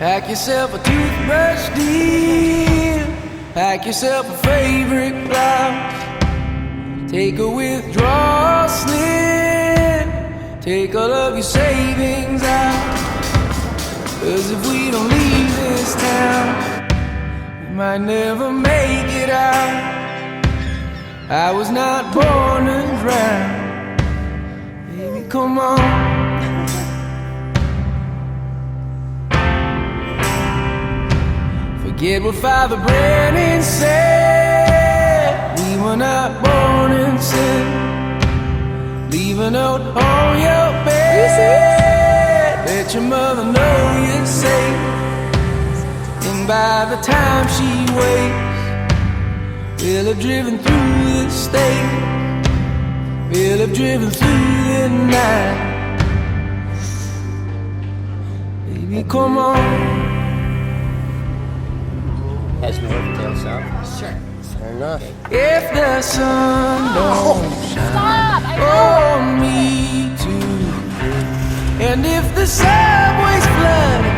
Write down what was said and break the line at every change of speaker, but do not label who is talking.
Pack yourself a toothbrush, dear. Pack yourself a favorite blouse. Take a withdrawal slip. Take all of your savings out. 'Cause if we don't leave this town, we might never make it out. I was not born to drown. Baby, come on. Forget what Father Brennan said. We were not born in sin. Leave a note on your bed. Let your mother know you're safe. And by the time she wakes, we'll have driven through the state. We'll have driven through the night. Baby, come on.
Has north tail south?
Sure.
Fair enough.
If the sun don't shine on me too, and if the subway's flooded